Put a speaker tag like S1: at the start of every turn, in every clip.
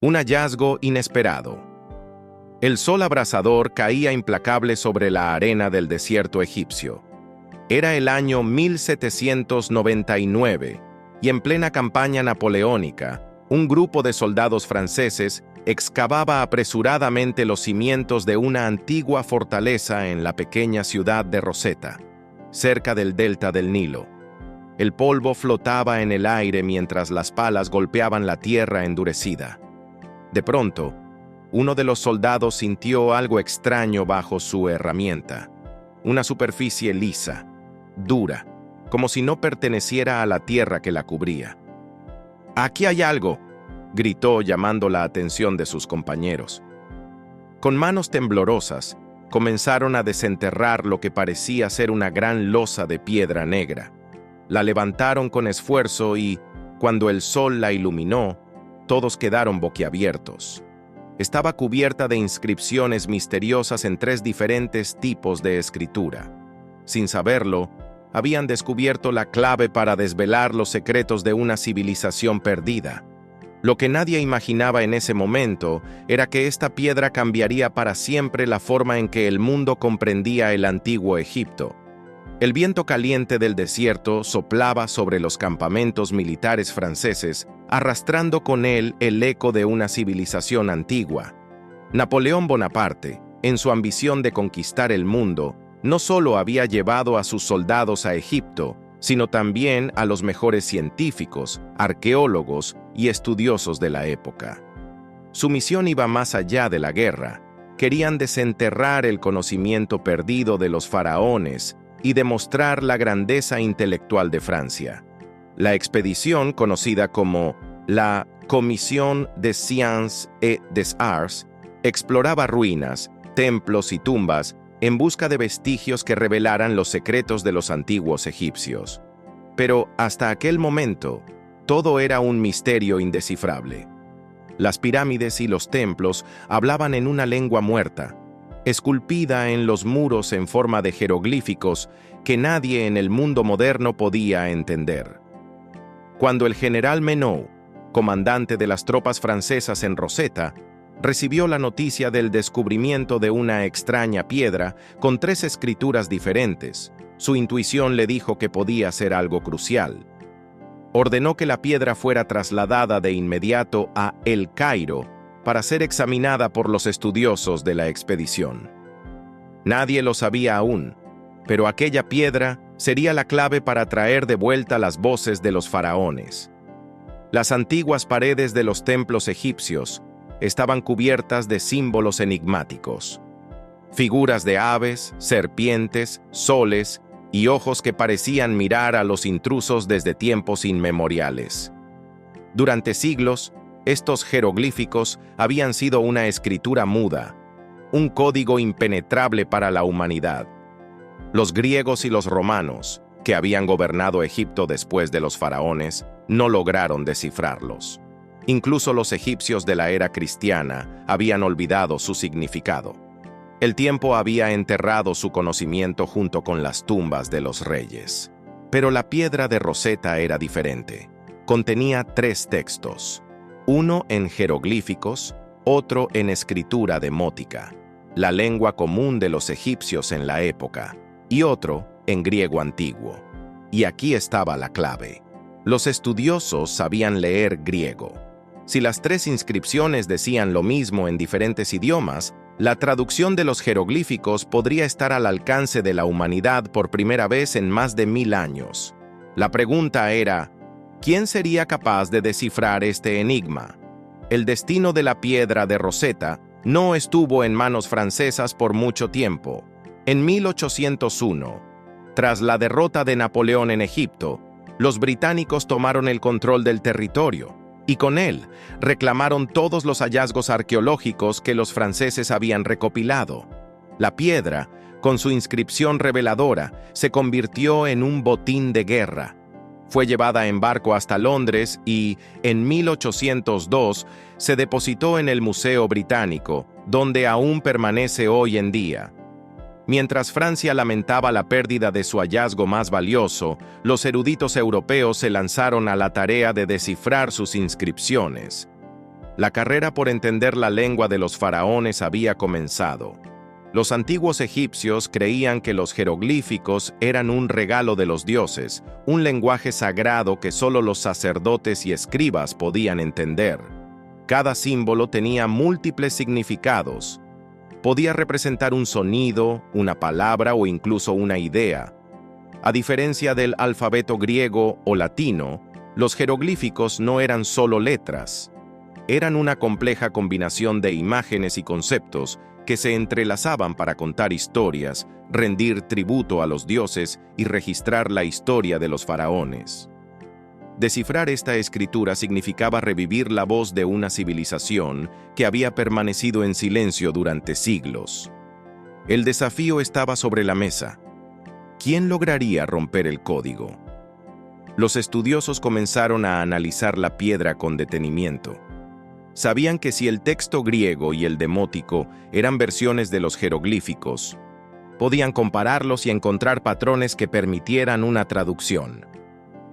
S1: Un hallazgo inesperado. El sol abrasador caía implacable sobre la arena del desierto egipcio. Era el año 1799, y en plena campaña napoleónica, un grupo de soldados franceses excavaba apresuradamente los cimientos de una antigua fortaleza en la pequeña ciudad de Rosetta, cerca del delta del Nilo. El polvo flotaba en el aire mientras las palas golpeaban la tierra endurecida. De pronto, uno de los soldados sintió algo extraño bajo su herramienta, una superficie lisa, dura, como si no perteneciera a la tierra que la cubría. «¡Aquí hay algo!», gritó llamando la atención de sus compañeros. Con manos temblorosas, comenzaron a desenterrar lo que parecía ser una gran losa de piedra negra. La levantaron con esfuerzo y, cuando el sol la iluminó, todos quedaron boquiabiertos. Estaba cubierta de inscripciones misteriosas en 3 diferentes tipos de escritura. Sin saberlo, habían descubierto la clave para desvelar los secretos de una civilización perdida. Lo que nadie imaginaba en ese momento era que esta piedra cambiaría para siempre la forma en que el mundo comprendía el antiguo Egipto. El viento caliente del desierto soplaba sobre los campamentos militares franceses, arrastrando con él el eco de una civilización antigua. Napoleón Bonaparte, en su ambición de conquistar el mundo, no solo había llevado a sus soldados a Egipto, sino también a los mejores científicos, arqueólogos y estudiosos de la época. Su misión iba más allá de la guerra. Querían desenterrar el conocimiento perdido de los faraones y demostrar la grandeza intelectual de Francia. La expedición, conocida como la Commission des Sciences et des Arts, exploraba ruinas, templos y tumbas en busca de vestigios que revelaran los secretos de los antiguos egipcios. Pero hasta aquel momento, todo era un misterio indescifrable. Las pirámides y los templos hablaban en una lengua muerta, esculpida en los muros en forma de jeroglíficos que nadie en el mundo moderno podía entender. Cuando el general Menou, comandante de las tropas francesas en Rosetta, recibió la noticia del descubrimiento de una extraña piedra con 3 escrituras diferentes, su intuición le dijo que podía ser algo crucial. Ordenó que la piedra fuera trasladada de inmediato a El Cairo para ser examinada por los estudiosos de la expedición. Nadie lo sabía aún, pero aquella piedra sería la clave para traer de vuelta las voces de los faraones. Las antiguas paredes de los templos egipcios estaban cubiertas de símbolos enigmáticos. Figuras de aves, serpientes, soles y ojos que parecían mirar a los intrusos desde tiempos inmemoriales. Durante siglos, estos jeroglíficos habían sido una escritura muda, un código impenetrable para la humanidad. Los griegos y los romanos, que habían gobernado Egipto después de los faraones, no lograron descifrarlos. Incluso los egipcios de la era cristiana habían olvidado su significado. El tiempo había enterrado su conocimiento junto con las tumbas de los reyes. Pero la piedra de Rosetta era diferente. Contenía 3 textos, uno en jeroglíficos, otro en escritura demótica, la lengua común de los egipcios en la época, y otro en griego antiguo. Y aquí estaba la clave. Los estudiosos sabían leer griego. Si las 3 inscripciones decían lo mismo en diferentes idiomas, la traducción de los jeroglíficos podría estar al alcance de la humanidad por primera vez en más de 1000 años. La pregunta era, ¿quién sería capaz de descifrar este enigma? El destino de la piedra de Rosetta no estuvo en manos francesas por mucho tiempo. En 1801, tras la derrota de Napoleón en Egipto, los británicos tomaron el control del territorio, y con él reclamaron todos los hallazgos arqueológicos que los franceses habían recopilado. La piedra, con su inscripción reveladora, se convirtió en un botín de guerra. Fue llevada en barco hasta Londres y, en 1802, se depositó en el Museo Británico, donde aún permanece hoy en día. Mientras Francia lamentaba la pérdida de su hallazgo más valioso, los eruditos europeos se lanzaron a la tarea de descifrar sus inscripciones. La carrera por entender la lengua de los faraones había comenzado. Los antiguos egipcios creían que los jeroglíficos eran un regalo de los dioses, un lenguaje sagrado que solo los sacerdotes y escribas podían entender. Cada símbolo tenía múltiples significados. Podía representar un sonido, una palabra o incluso una idea. A diferencia del alfabeto griego o latino, los jeroglíficos no eran solo letras. Eran una compleja combinación de imágenes y conceptos que se entrelazaban para contar historias, rendir tributo a los dioses y registrar la historia de los faraones. Descifrar esta escritura significaba revivir la voz de una civilización que había permanecido en silencio durante siglos. El desafío estaba sobre la mesa. ¿Quién lograría romper el código? Los estudiosos comenzaron a analizar la piedra con detenimiento. Sabían que si el texto griego y el demótico eran versiones de los jeroglíficos, podían compararlos y encontrar patrones que permitieran una traducción.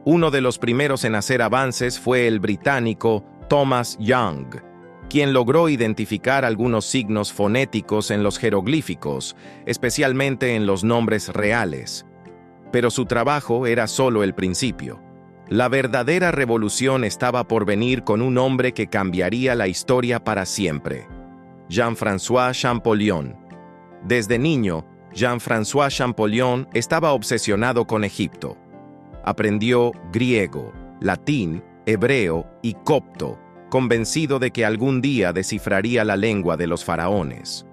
S1: Uno de los primeros en hacer avances fue el británico Thomas Young, quien logró identificar algunos signos fonéticos en los jeroglíficos, especialmente en los nombres reales. Pero su trabajo era solo el principio. La verdadera revolución estaba por venir con un hombre que cambiaría la historia para siempre: Jean-François Champollion. Desde niño, Jean-François Champollion estaba obsesionado con Egipto. Aprendió griego, latín, hebreo y copto, convencido de que algún día descifraría la lengua de los faraones.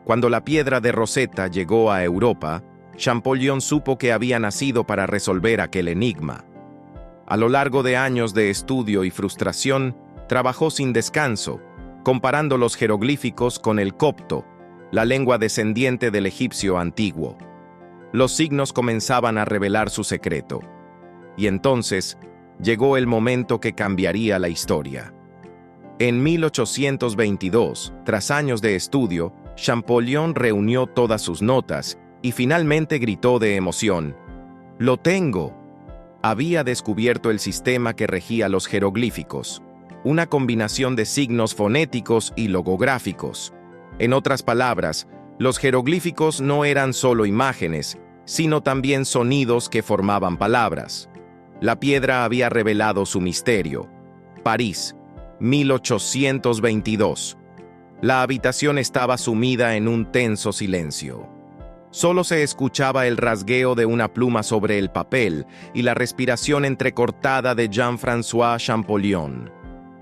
S1: Cuando la piedra de Rosetta llegó a Europa, Champollion supo que había nacido para resolver aquel enigma. A lo largo de años de estudio y frustración, trabajó sin descanso, comparando los jeroglíficos con el copto, la lengua descendiente del egipcio antiguo. Los signos comenzaban a revelar su secreto. Y entonces, llegó el momento que cambiaría la historia. En 1822, tras años de estudio, Champollion reunió todas sus notas y finalmente gritó de emoción: ¡Lo tengo! Había descubierto el sistema que regía los jeroglíficos, una combinación de signos fonéticos y logográficos. En otras palabras, los jeroglíficos no eran solo imágenes, sino también sonidos que formaban palabras. La piedra había revelado su misterio. París, 1822. La habitación estaba sumida en un tenso silencio. Solo se escuchaba el rasgueo de una pluma sobre el papel y la respiración entrecortada de Jean-François Champollion.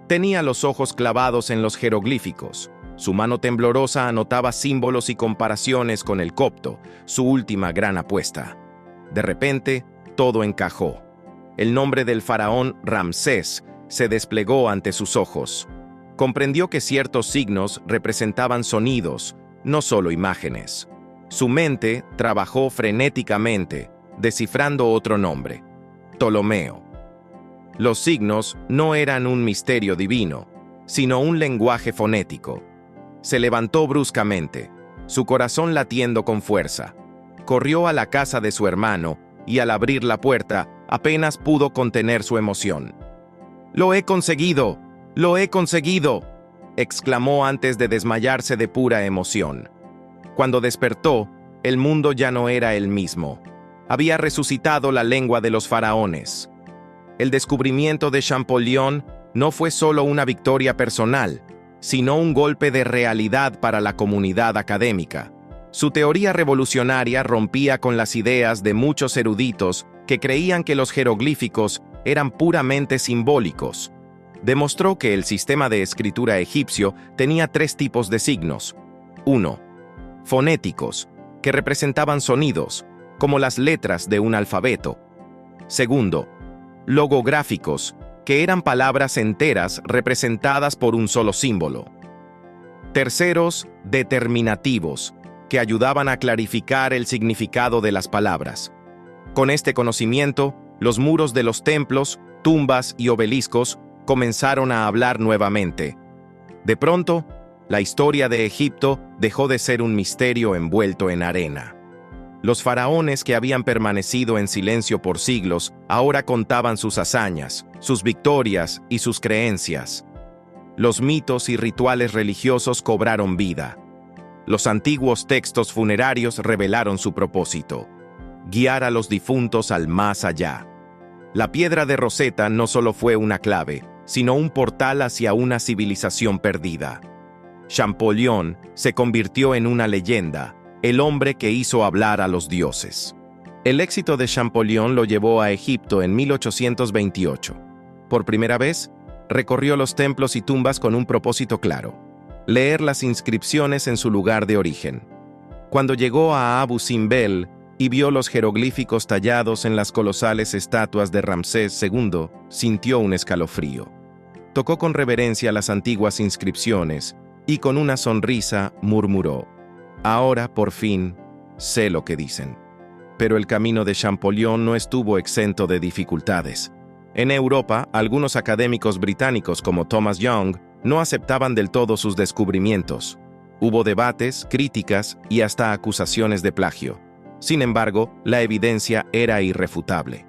S1: Tenía los ojos clavados en los jeroglíficos. Su mano temblorosa anotaba símbolos y comparaciones con el copto, su última gran apuesta. De repente, todo encajó. El nombre del faraón Ramsés se desplegó ante sus ojos. Comprendió que ciertos signos representaban sonidos, no solo imágenes. Su mente trabajó frenéticamente, descifrando otro nombre: Ptolomeo. Los signos no eran un misterio divino, sino un lenguaje fonético. Se levantó bruscamente, su corazón latiendo con fuerza. Corrió a la casa de su hermano y al abrir la puerta, apenas pudo contener su emoción. ¡Lo he conseguido! ¡Lo he conseguido!, exclamó antes de desmayarse de pura emoción. Cuando despertó, el mundo ya no era el mismo. Había resucitado la lengua de los faraones. El descubrimiento de Champollion no fue solo una victoria personal, sino un golpe de realidad para la comunidad académica. Su teoría revolucionaria rompía con las ideas de muchos eruditos que creían que los jeroglíficos eran puramente simbólicos. Demostró que el sistema de escritura egipcio tenía tres tipos de signos. 1. Fonéticos, que representaban sonidos, como las letras de un alfabeto. 2. Logográficos, que eran palabras enteras representadas por un solo símbolo. 3. Determinativos, que ayudaban a clarificar el significado de las palabras. Con este conocimiento, los muros de los templos, tumbas y obeliscos comenzaron a hablar nuevamente. De pronto, la historia de Egipto dejó de ser un misterio envuelto en arena. Los faraones que habían permanecido en silencio por siglos ahora contaban sus hazañas, sus victorias y sus creencias. los mitos y rituales religiosos cobraron vida. Los antiguos textos funerarios revelaron su propósito: guiar a los difuntos al más allá. La piedra de Rosetta no solo fue una clave, sino un portal hacia una civilización perdida. Champollion se convirtió en una leyenda, el hombre que hizo hablar a los dioses. El éxito de Champollion lo llevó a Egipto en 1828. Por primera vez, recorrió los templos y tumbas con un propósito claro: leer las inscripciones en su lugar de origen. Cuando llegó a Abu Simbel y vio los jeroglíficos tallados en las colosales estatuas de Ramsés II, sintió un escalofrío. Tocó con reverencia las antiguas inscripciones y con una sonrisa murmuró: «Ahora, por fin, sé lo que dicen». Pero el camino de Champollion no estuvo exento de dificultades. En Europa, algunos académicos británicos como Thomas Young no aceptaban del todo sus descubrimientos. Hubo debates, críticas y hasta acusaciones de plagio. Sin embargo, la evidencia era irrefutable.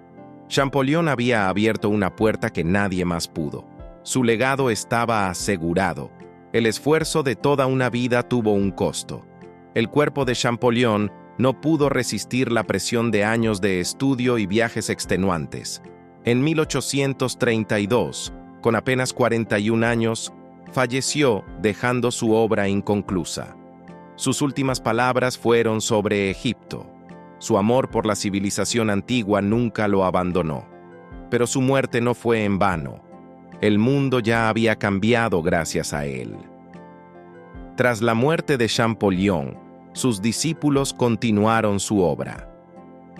S1: Champollion había abierto una puerta que nadie más pudo. Su legado estaba asegurado. El esfuerzo de toda una vida tuvo un costo. El cuerpo de Champollion no pudo resistir la presión de años de estudio y viajes extenuantes. En 1832, con apenas 41 años, falleció dejando su obra inconclusa. Sus últimas palabras fueron sobre Egipto. Su amor por la civilización antigua nunca lo abandonó. Pero su muerte no fue en vano. El mundo ya había cambiado gracias a él. Tras la muerte de Champollion, sus discípulos continuaron su obra.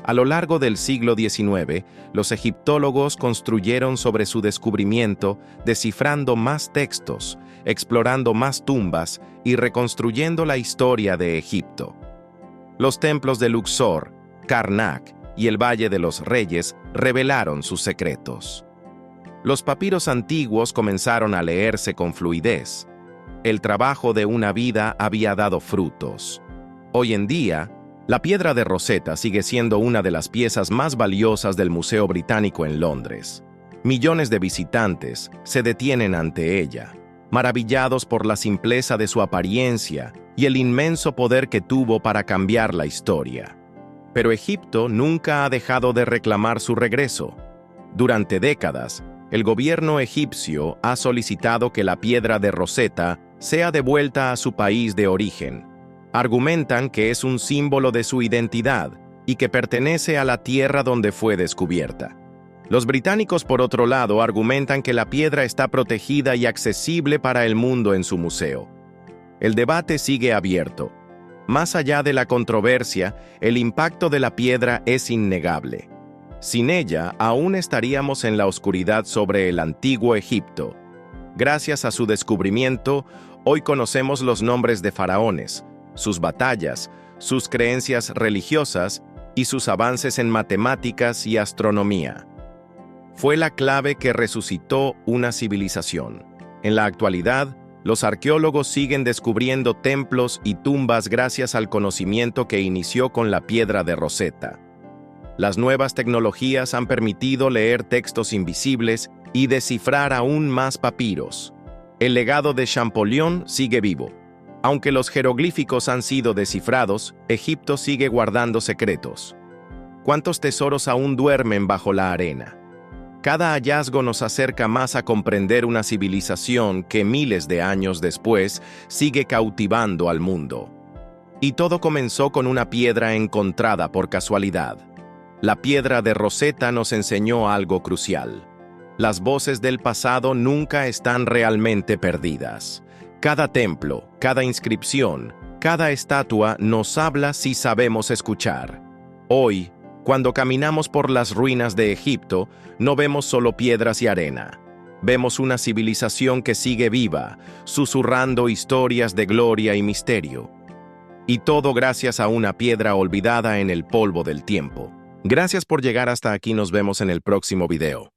S1: A lo largo del siglo XIX, los egiptólogos construyeron sobre su descubrimiento, descifrando más textos, explorando más tumbas y reconstruyendo la historia de Egipto. Los templos de Luxor, Karnak y el Valle de los Reyes revelaron sus secretos. Los papiros antiguos comenzaron a leerse con fluidez. El trabajo de una vida había dado frutos. Hoy en día, la piedra de Rosetta sigue siendo una de las piezas más valiosas del Museo Británico en Londres. Millones de visitantes se detienen ante ella, maravillados por la simpleza de su apariencia y el inmenso poder que tuvo para cambiar la historia. Pero Egipto nunca ha dejado de reclamar su regreso. Durante décadas, el gobierno egipcio ha solicitado que la piedra de Rosetta sea devuelta a su país de origen. Argumentan que es un símbolo de su identidad y que pertenece a la tierra donde fue descubierta. Los británicos, por otro lado, argumentan que la piedra está protegida y accesible para el mundo en su museo. El debate sigue abierto. Más allá de la controversia, el impacto de la piedra es innegable. Sin ella, aún estaríamos en la oscuridad sobre el antiguo Egipto. Gracias a su descubrimiento, hoy conocemos los nombres de faraones, sus batallas, sus creencias religiosas y sus avances en matemáticas y astronomía. Fue la clave que resucitó una civilización. En la actualidad, los arqueólogos siguen descubriendo templos y tumbas gracias al conocimiento que inició con la piedra de Rosetta. Las nuevas tecnologías han permitido leer textos invisibles y descifrar aún más papiros. El legado de Champollion sigue vivo. Aunque los jeroglíficos han sido descifrados, Egipto sigue guardando secretos. ¿Cuántos tesoros aún duermen bajo la arena? Cada hallazgo nos acerca más a comprender una civilización que miles de años después sigue cautivando al mundo. Y todo comenzó con una piedra encontrada por casualidad. La piedra de Rosetta nos enseñó algo crucial. Las voces del pasado nunca están realmente perdidas. Cada templo, cada inscripción, cada estatua nos habla si sabemos escuchar. Hoy, cuando caminamos por las ruinas de Egipto, no vemos solo piedras y arena. Vemos una civilización que sigue viva, susurrando historias de gloria y misterio. Y todo gracias a una piedra olvidada en el polvo del tiempo. Gracias por llegar hasta aquí, nos vemos en el próximo video.